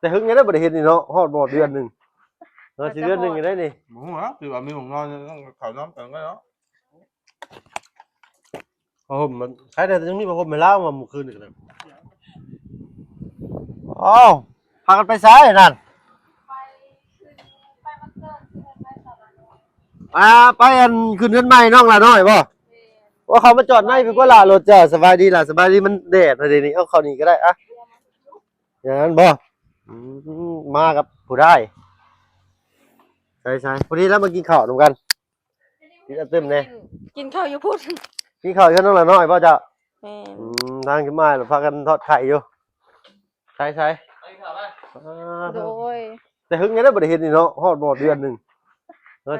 แต่หึงยังได้บ่ได้เห็นนี่เนาะฮอดบ่เดือนหนึงสิเดือนหนึงยังได้นี่หมูเหรอคือว่ามีหมูนอนต้องเขาน้ำกันก็เนาะผ้าห่มมันใครได้จังมีผ้าห่มให้ลาวมาเมื่อคืนนี่ก็ได้อ้าวพากันไปซ้ายนั่นไปอันขึ้นเรือนใหม่น้องล่ะน้อยบ่ว่าเขามาจอดในพี่ก็ล่ะรถจ้ะสบายดีล่ะสบายดีมันแดดอะไรนี่เอาเข้านี่ก็ได้อะอย่างนั้นบ่มากับผู้ได้ใช่พอดีแล้วมากินข้าวนำกันกินเต็มเลย กินข้าวอยู่พูด กินข้าวกันน้องละน้อยป่ะจ้ะ แม่น ทางขึ้นมาแล้วพากันทอดไข่อยู่ใช่โดยแต่หึงยังได้บ่ได้เห็นนี่เนาะฮอดบ่เดือนหนึง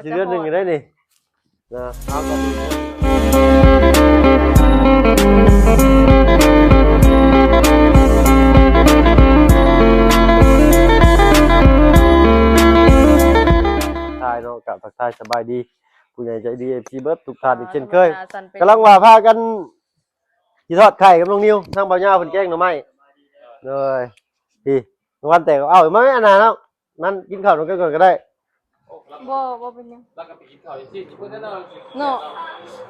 สิเดือนหนึงยังได้นี่นะเอาก่อนทายเนาะกับทักทายสบายดีผู้ใหญ่ใจดี FC เบิร์ดทุกท่านอีกเช่นเคยกำลังว่าพากันสิทอดไข่กับน้องนิวทางบ่าวยาวเพิ่นแกงหน่อไม้เลยพี่วันแต่เอามาไม่อันนั้นแล้วมันกินข้าวนำกันก่อนก็ได้บ่เป็นยังแล้วก็ไปกินข้าวที่เพื่อนนั่นเองเนาะ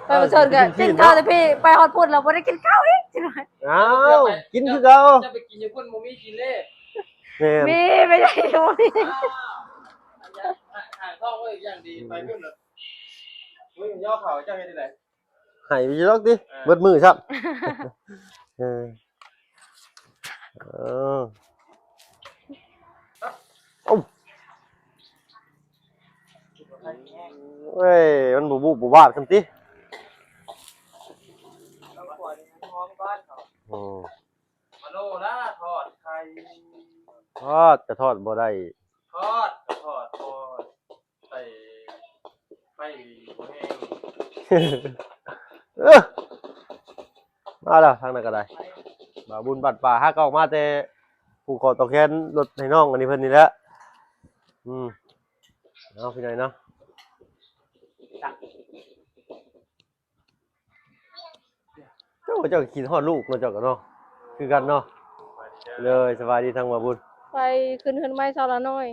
ไปประเชิญกันกินข้าวแต่พี่ไปฮอดพูดเราบ่ได้กินข้าวอีกจังได๋อ้าวกินคือเก่าจะไปกินอยู่เพื่อนโมมี่กินเล่มีไม่ได้บ่มีหาท้องไว้อย่างดีไปเพื่อนเลยมึงย่อเขาจะให้ที่ไหนให้ไปสิลอกดิเบิดมือครับเออโอ้เว้ยมันบูบูบาดซั่นติมาโลนะทอดไข่ทอดจะทอดบ่ได้ทอดใส่ไฟหัวแห้งมาแล้วทางนั้นก็ได้บ่าวบุญบัดป่าฮักออกมาแต่ผู้ขอตอแคนรถให้น้องอันนี้เพิ่นนี่แหละเอาพี่หน่อยเนาะเจ้ากินฮอดลูกมาเจ้ากันเนาะคือกันเนาะเลยสบายดีทางบ่าวบุญไปขึ้นเฮือนไม้ซาละน้อย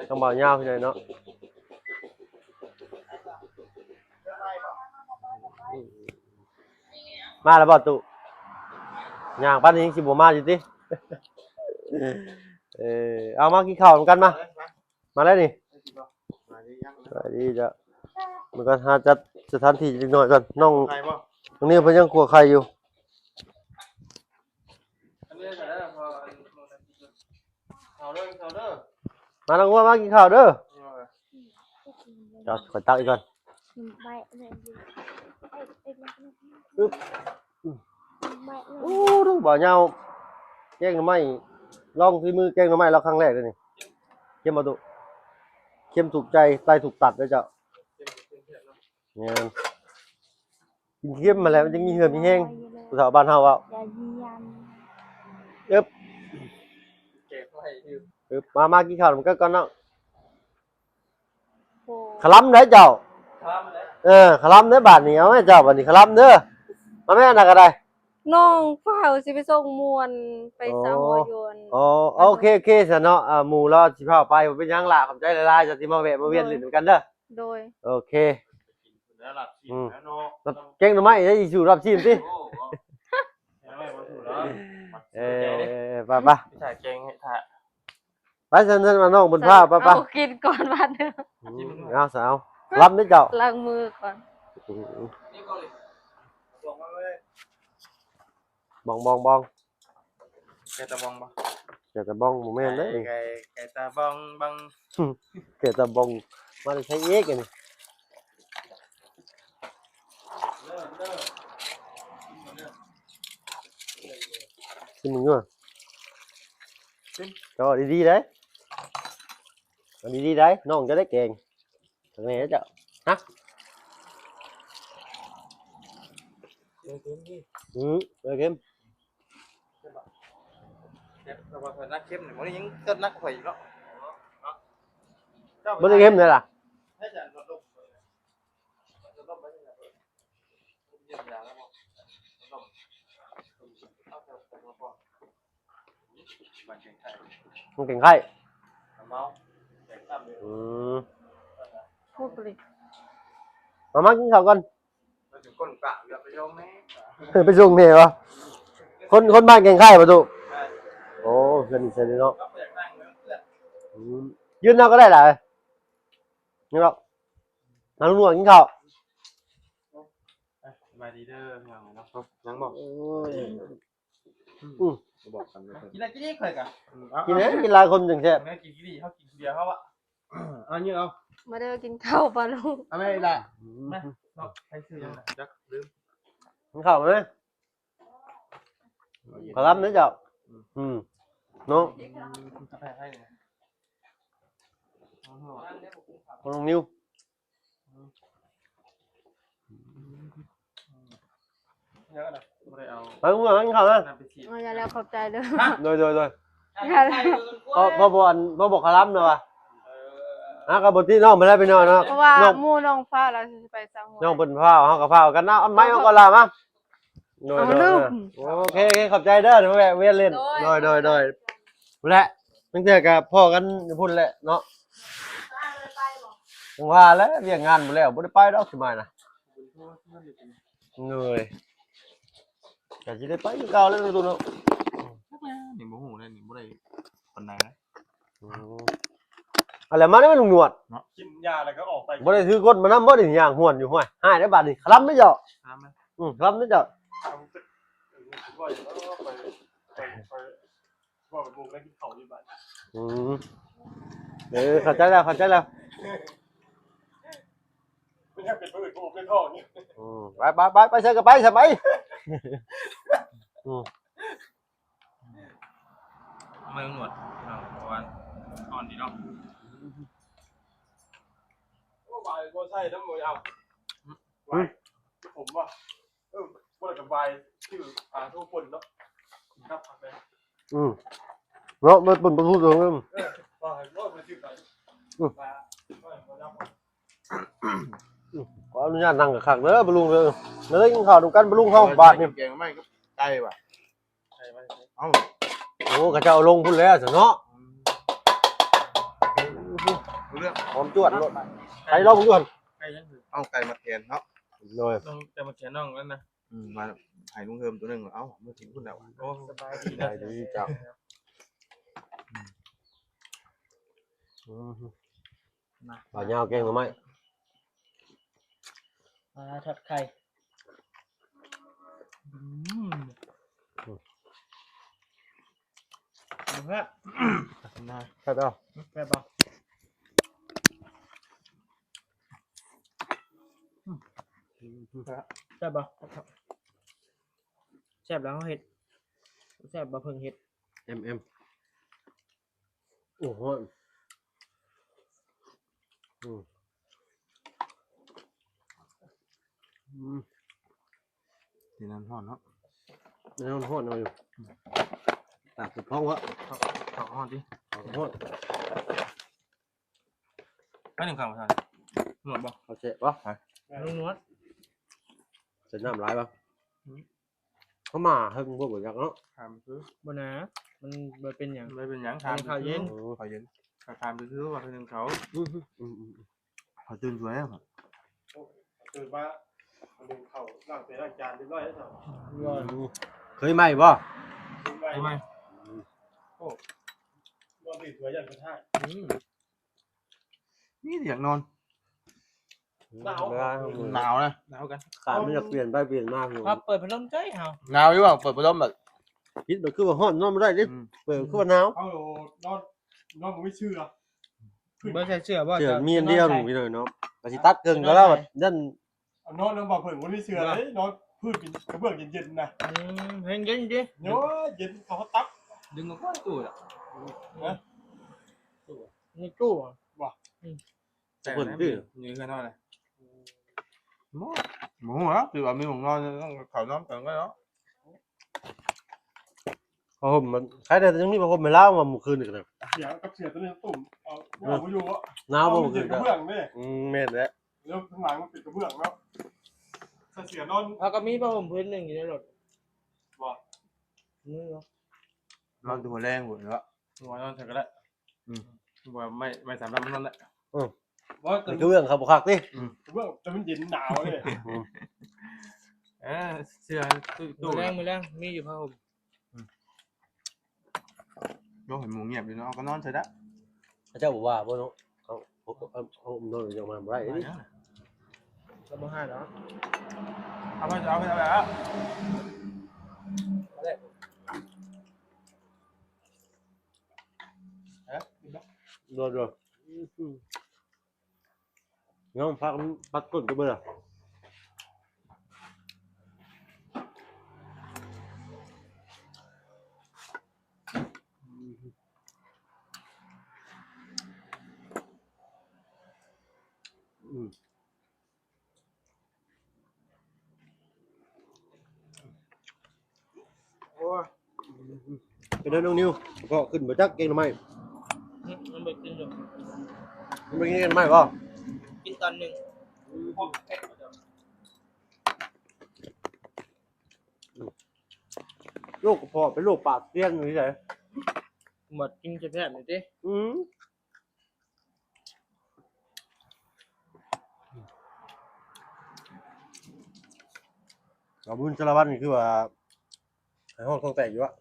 ทางบ่าวยาวพี่หน่อยเนาะมาแล้วบ่ตุย่างปานนี้สิบ่มาอยู่ติเอามากินข้าวนำกันมาแล้วนี่สวัสดีจ้ะมันก็หาจัดสถานที่นิดหน่อยก่อนน้องตรงนี้เพิ่นยังคั่วไข่อยู่มาลงว่ามากินข้าวเด้อขอตักอีกก่อนโอ้ดูบ่าวยาวแกงหน่อไม้ลองฝีมือแกงหน่อไม้เราครั้งแรกเลยนี่เข้มบ่ตุเข้มถูกใจไตถูกตัดเด้อเจ้าเนี่ยกินเข้มมาแล้วมันยังมีเหือมีแห้งผู้สาวบ้านเฮาเว้ามากินข้าวมันก็ก่อนเนาะขลำเด้อเจ้าขลำเด้อบาดนี้เอาให้เจ้าบาดนี้ขลำเด้อมาแม่น่ะก็ได้น้องฝ้าวสิไปส่งมวลไปสาวหัวยนอ๋อโอเคซะเนาะหมู่รอสิพาไปบ่เป็นหยังล่ะขอบใจหลายๆจะสิมาแวะมาเวียนเล่นกันเด้อโดยโอเคแล้วรับชิมแล้วเนาะเก่งหน่อไม้ได้อีสู่รับชิมติไปถ่ายเก่งให้ถ่ายไปเชิญมาน้องบุญภาพไปเอากินก่อนวันนึงเอาสาวรับได้เจ้าล้างมือก่อนบองแกตะบองบ่แกตะบองบ่แม่นเด้แกตะบองบังแกตะบองมาได้ใช้เอกนี่กินมึงอยู่cho đi đấy đi đấy nó còn cho đấy kèn thằng này đó hả rồi game bữa đi game nữa là มันเก่งไข่ มันเก่งไข่ เมาเก่งตั้มเลย พูดไปเลย มากินข้าวก่อน เราถึงก้นกะอย่าไปยอมแม่ ไปส่งแม่วะคนบ้านเก่งไข่ประตูโอ้เพื่อนเสร็จแล้ว ก็อยากนั่งเพื่อน ยืนเอาก็ได้แหละนี่หรอกน้ำนุ่นกินข้าว สบายดีเด้อยังเนาะยังบอกบอกกันเลยกินอะไรกินนี่เคยกัน กินเนี่ยกินหลายคนจังแซ่บ แม่กินกี่ดีเขากินเดียวเขาอะเอาเยอะเอา มาเด้อกินข้าวปลาลูก เอาไม่ได้มาเนาะใครซื้อยังจักลืม กินข้าวไหมขอรับnữa chào nó ให้เนี่ย con niu เยอะนะไม่ได้เอา phải đúng rồi anh khảo ha ไปฉีด มาแล้วขอบใจเด้อ rồiพอบอกขอรับหน่อยนะกับบทที่น้องไปได้ไปนอนนะ เพราะว่า น้อง หมู่น้องฟ้าเราสิไปสังหัว น้องเป็นผ้าเฮากับผ้ากันนะอันไม้เฮาก็ลามาโอเคขอบใจเด้อเดี๋ยวแวะเวียนเล่นโดยแหละตั้งแต่กับพ่อกันพูดแหละเนาะว่าแล้วเรียกงานหมดแล้วบ่ได้ไปดอกสิมานะเหนื่อยแต่สิได้ไปคือเก่าแล้วตัวเนาะ นี่บ่หูเลยนี่บ่ได้ปานใดนะ อะไรมาได้มันหนวด เนาะกินยาแล้วก็ออกไป บ่ได้ถือกดมานำบ่ได้ย่างห่วนอยู่ห้วยหายได้บาดนี้ครับไม่เจ้า ทำไหม ครับไม่เจ้า ว่าอยู่แล้วไปว่าไปบุกแล้วกินเขาอยู่บ้าน เข้าใจแล้ว ไม่ใช่เป็นปืนกูเป็นท่อนี่ ไปใส่กระไปใส่ไป ไม่หนวดประมาณอ่อนดีเนาะก็ใบก็ใช่ทั้งหมดเอาใบผมว่าว่ากับใบที่ทุกคนเนาะครับไป เนาะมันเป็นพูดตรงนั้น ว่าไปชื่อไปมา ขออนุญาตนั่งกับขักเด้อบลุงเด้อแล้วได้กินข้าวดูกันบลุงเฮาบาทนี่ แกงไม่ก็ไก่ป่ะไก่ไม่เอ้า โอ้กระเจ้าลงพุ่นแล้วซะเนาะ เรื่อง หอมจวดไก่ลองจวด ไก่ยังเอาไก่มาแทนเนาะ เลย ต้องไก่มาแทนน้องแล้วนะมาให้ลุงเฮิมตัวนึงเอ้าเมื่อกี้พูดแล้วโอ้สบายดีนะ ดีจ้ะปลาเน่าแกงหรือไม่ ทอดไข่ดูฮะ ใช่ป่ะ แซ่บป่ะแซ่บป่ะแซ่บแล้วเห็ดแซ่บบ่เพิ่งเห็ด emโอ้โห ทีนั้นห่อนเนาะ นี่มันโหดหน่อยอยู่ตักสุดท้องวะ ต่อห่อนดิ โหด ไม่หนึ่งคำครับหนวดบ่ เขาเจ็บป่ะ ลุงนวด เสร็จน้ำลายป่ะเขามาให้มึงพวกเหมือนกันเนาะ ทำคือ บ่นะมันบ่เป็นหยัง ไม่เป็นยังทำข้าวเย็นทำคือว่าเป็นเขาเขาตื่นสวยอ่ะตื่นมาหนึ่งเขาล้างเสร็จล้างจานเรียบร้อยแล้วครับ ว่า เคยไหมป่ะ ทำไมโอ้นอนตื่นสวยอย่างกระทากนี่เสียงนอนหนาวนะหนาวกัน ขามันจะเปลี่ยนไปเปลี่ยนมาอยู่ ครับเปิดพัดลมใจเฮา หนาวอยู่ป่ะเปิดพัดลมแบบ คิดแบบคือว่าห้อนนอนไม่ได้ดิเปิดคือว่าหนาว เอานอนไม่เชื่อ บ่ใส่เสื้อบ่ เสือมีอันเดียวหนูพี่เลยเนาะกระสิตัดเกินก็แล้วยัน นอนบอกเผื่อคนไม่เชื่อเลยนอนพืชกินกระเบื้องเย็นๆนะ เห็นเย็นดิ เนาะเย็นเขาตัก ดึงออกมาตู้อ่ะนี่ตู้อ่ะ แต่นี่นี่แค่นั้นเลยหมูเหรอคือว่ามีหมูนอนต้องเขานอนกันก็เนาะ พอผมมันใครแต่ยังมีพอผมไม่เล่ามาเมื่อคืนอีกเลย เสียกับเสียตัวนี้ตุ่มเอาอยู่อ่ะ หนาว เอา เมื่อคื เย็ น นกระเบื้องนี่ เม็ดแล้ว แล้วข้างหลังมันปิดกระเบื้องแล้วเสียนอน เฮาก็มีผ้าห่มพื้นหนึงอยู่ในรถ บ่ นี่เนาะ นอนตัวแรงหมดแล้ว หัวนอนเถอะก็ได้ว่าไม่สามารถมันนอนได้ ว่า นี่คือเรื่องครับบุคักดิ ว่าจะมันเย็นหนาวเลย เสื้อตู้แรงมือแรงมีอยู่ผ้าห่ม โลกเห็นหมูเงียบอยู่เนาะก็นอนเฉยได้ พระเจ้าบอกว่าบ่เนาะเขานอนอยู่มาบ่ได้นี่ เราบ่ให้เนาะ เอาไปแล้ว นอนด้วยน้องพักก้นก็เบื่อเป็นน้องนิวก็ขึ้นมาจักเก่งทำไม มันไปกินอยู่ มันเป็นเก่งทำไมก็ กินตอนหนึ่ง โรคกระเพาะเป็นโรคปากเสี้ยนอยู่ที่ไหน หมดกินจะแพทย์หน่อยดิ เราบุญสารวัตรนี่คือว่าให้ห้องต้องแตกอยู่วะ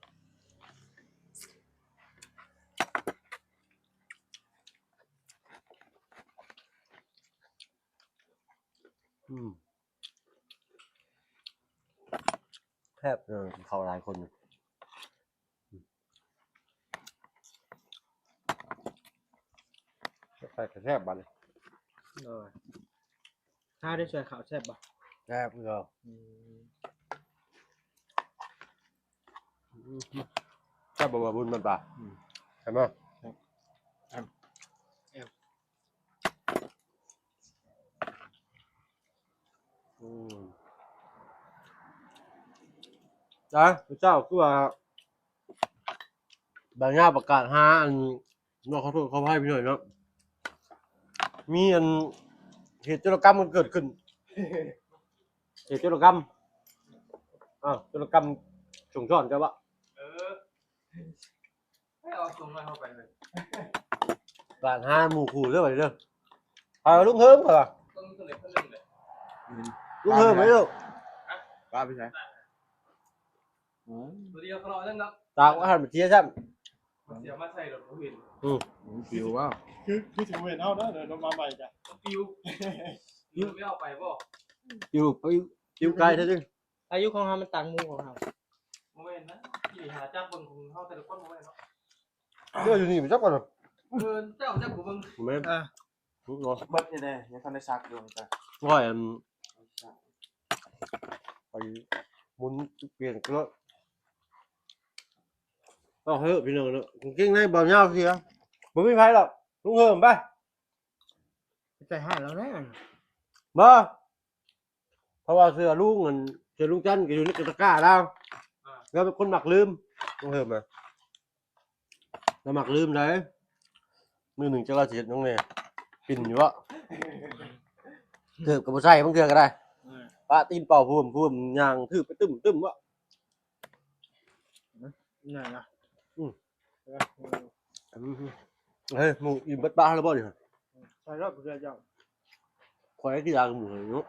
แทบเขาหลายคนอยู่ใส่กระแทบบัน ถ้าได้ช่วยข่าวแซ่บป่ะ แทบเงาแทบบ่บุญมันป่ะใช่ไหมจ้าพระเจ้าคือว่าบางอย่างประกาศหาอันน้องขอโทษขออภัยพี่หน่อยเนาะมีอันเหตุโจรกรรมมันเกิดขึ้นเหตุโจรกรรมโจรกรรมส่งช้อนกันวะ ให้เอาส่งมาเข้าไปเลย การหาหมู่คู่เด้อไปเด้อลุงเฮิมเหรอ ต้องตัวเล็กคนหนึ่งเลย ลุงเฮิมไหมลูก ป้าไปใช้ ตัวเดียวก็รอเรื่องนั้น ตากอาหารมาเทียใช่ไหม เสียมาใส่รถผู้หิน ฟิวว่า คือถึงเวรเอาเนาะเดี๋ยวเรามาใหม่จ้ะ ปิวไม่เอาไปบ่ อยู่ไกลเท่านึง อายุของเรามันต่างมูของเราโมเมนต์นะที่หาจ้างคนของเขาแต่ละคนโมเมนต์เนาะ เดี๋ยวอยู่นี่มันจับก่อนเหรอ เจ้ากูเบิ่ง ไม่รู้เนาะ เบิดยังไงยังทันได้ซักอยู่จ้ะ ง่อยไปหมุนเปลี่ยนก็เฮ้ยพี่น้องเนาะเก่งในบ่าวเงาเสียบ่มีไผหรอกลุงเฮิมไป ใจหายแล้วแน่ บ่เพราะว่าเสื้อลุงมันเสื้อลุงจันทร์ก็อยู่ในตะกร้าแล้วแล้วเป็นคนมักลืมลุงเฮิมอ่ะแล้วมักลืมได้มือหนึ่งจะละเจ็ดน้องเนี่ยปิ่นอยู่วะเถือบกับบ่ใช่บางเถือก็ได้ปะตีนเป่าพุ่มยางถือไปตึ้มวะ นี่นะ เฮ้ยมึงอิ่มบัดบ้าแล้วบ่ดิ ใส่รถเรือเจ้า ขอให้กี่อย่างหมูเนาะ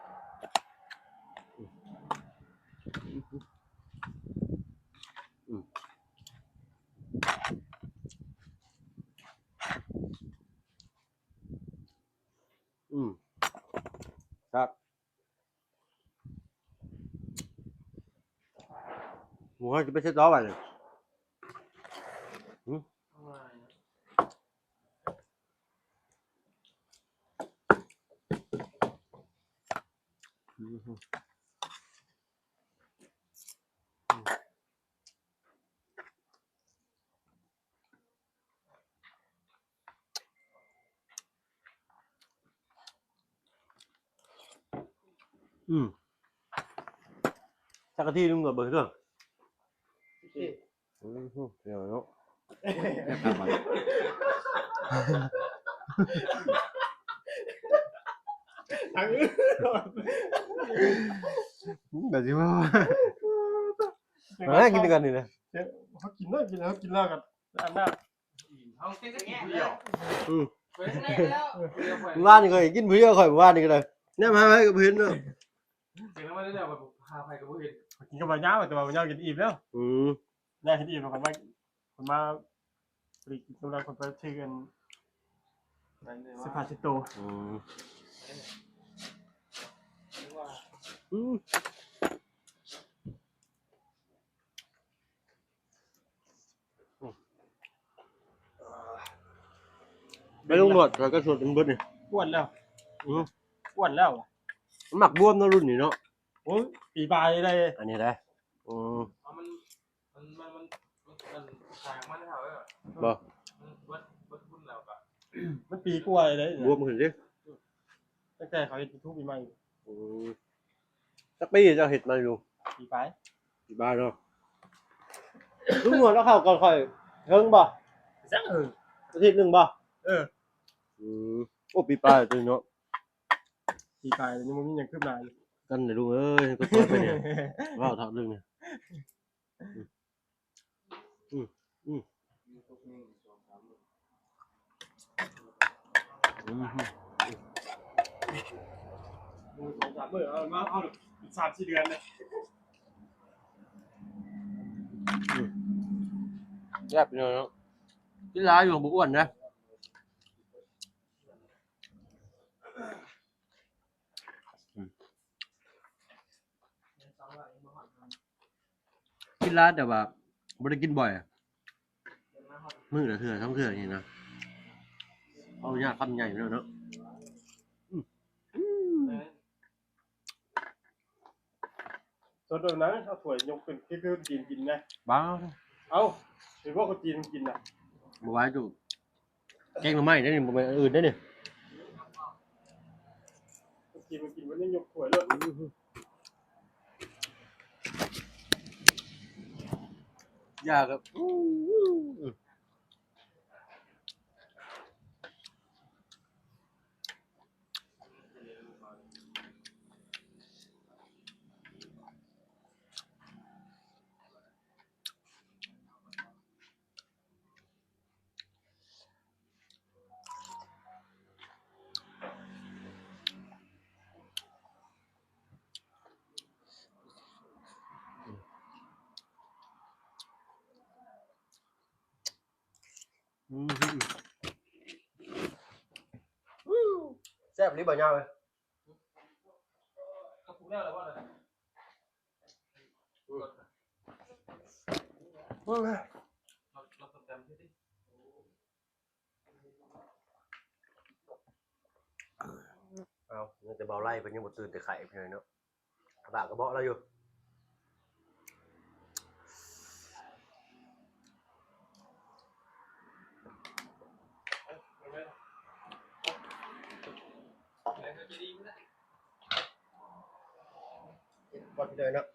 ครับหมูให้จะไปเช็ดล้อไปเลยจักรที่ลุงกับเบอร์เรื่องเดี๋ยวเนาะแบบที่ว่ากินกันนี่นะ เขากิน นแล้วกินแล้วกันอันนั้น เฮากินกินผู้เดียว อืม เว้ยแล้วผู้เดียวไป ว่านนี่ก็กินเพื่อข่อยว่านนี่ก็เลยเนี่ยมาให้กับเพิ่นเนาะ เสียงแล้วมาได้แบบพาไปกับผู้เห็น กินกับใบย่าแต่ว่าใบย่ากินอิ่มแล้ว อืม ได้กินอิ่มแล้วคนมาผลิตกำลังคนไปชื่อกันสภาชิโต อืมอืมไปลงหนวดแล้วก็สวดเป็นเบิดนี่ อ้วนแล้ว อืม อ้วนแล้ว มันหมักบวมเนาะรุ่นนี้เนาะ โอ้ยปีบายได้ อันนี้ได้อืม เอามันขายมันเท่าไหร่ บ่ มันวัดบุญแล้วก็ มันปีกล้วยได้ บวมขึ้นดิ ตั้งแต่เขาเห็นทุกปีใหม่ อืมสักปีเจ้าเห็ดมาอยู่ ปีบาย ที่บ้านเนาะลุงหนวดแล้วเข้าก่อนค่อยเฮิงบ่ จังอาทิตย์หนึงบ่ เออ อืมโอ้ปีปลายตัวเนาะ ปีบายยังมันมีอย่างขึ้นมาอยู่ กันเดี๋ยวลุงเอ้ยก็ตัวไปเนี่ยว้าวเท่าเรื่องเนี่ยอืม 3 มื้อเอามาเอาอีก3-4 เดือนเลย แซ่บเนาะกินร้ายอยู่บ่อ้วนนะกินร้านแต่ว่าบ่ได้กินบ่อยอะมื้อละเทื่อ2 เทื่อนี่นะเอายากคำใหญ่เนาะ ส่วนตัวนั้นเอาถ้วยยกขึ้นคือจีนกินนะ บ้า เอ้าเห็นว่าคนจีนกินน่ะ บ่ไหวจุแกงหน่อไม้ได้นี่บ่แม่นอันอื่นได้นี่ คนจีนมันกินมันยังยกถ้วยเลย ยากครับแซ่บหรือบ่ยาวเว้ย ก็พูดแล้วว่าอะไรเราเต็มที่ดิ เอาเนี่ยแต่เบาไล่เพิ่นยังบ่ตื่นแต่ไข่เพิ่นเลยเนาะกระบะกระเบาะแล้วอยู่บ่ที่เลยเนาะ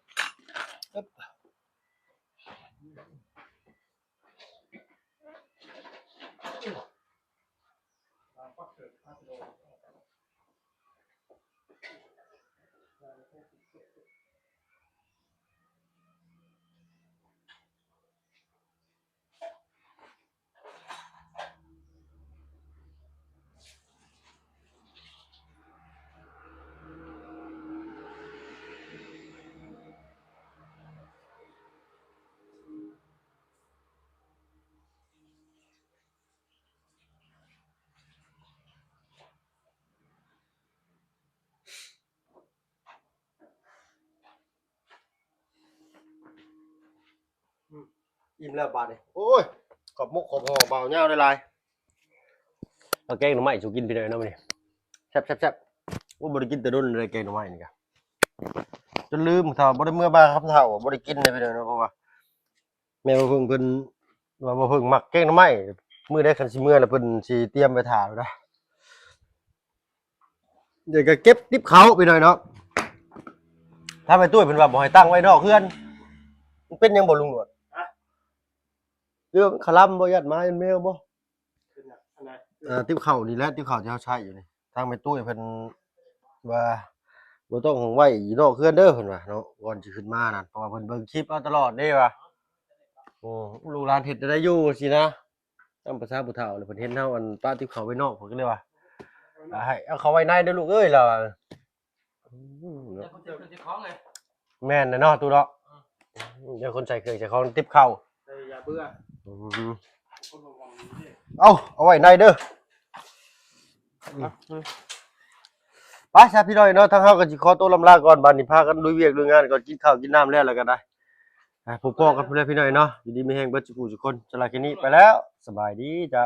อิ่มแล้วบาดนี่โอ้ยขอบมุกขอบหอเบาเหย้าได้หลายเอาแกงหน่อไม้สู่กินไปเลยเนาะมื้อนี้แซ่บๆว่าบ่ได้กินแต่โดนเลยแกงหน่อไม้นี่ก็จนลืมถ้าบ่ได้เมื่อบ้านครับเฒ่าบ่ได้กินเลยไปเลยเนาะเพราะว่าแม่บ่เพิ่งเพิ่นว่าบ่เพิ่งมักแกงหน่อไม้มื้อใดคันสิเมื่อแล้วเพิ่นสิเตรียมไว้ท่าแล้วนะเดี๋ยวก็เก็บติ๊บเขาไปหน่อยเนาะถ้าไปตุ้ยเพิ่นว่าบ่ให้ตั้งไว้นอกเฮือนมันเป็นหยังบ่ลุงหนวดเรื่องคลัมบ่ยัดไม้แมวบ่ เป็นอย่างอันไหน ติ๊บเข่านี่แหละติ๊บเข่าที่เขาใช้อยู่นี่ทางไปตุ้ยเพิ่นว่าบ่ต้องไว้อยู่นอกเฮือนเด้อเพิ่นว่าเนาะก่อนสิขึ้นมานั่นเพราะว่าเพิ่นเบิ่งคลิปเอาตลอดเด้ว่า โอ้ลูกหลานเฮ็ดได้อยู่สินะตามภาษาผู้เฒ่าเลยเพิ่นเห็นเฮาอันป้าติ๊บเขาไว้นอกเพิ่นก็เลยว่าให้เอาเขาไว้ในเด้อลูกเอ้ยล่ะ แล้วคนเจ็บคนเจ็บท้องไง แม่นน่ะเนาะตูเนาะเดี๋ยวคนใส่เครื่องใส่ของติ๊บเข้า แต่อย่าเบื่อ คนระวังนี่ เอาไว้ในเด้อไปซะพี่น้อยเนาะทางเฮาก็สิขอตัวลำลาก่อนบัดนี้พากันลุยเวียกลุยงานก่อนกินข้าวกินน้ำแล้วก็ได้พบกันพุ่นแหละพี่น้อยเนาะอยู่ดีมีแฮงเบิดสุขุทุกคนสำหรับคลิปนี้ไปแล้วสบายดีจ้า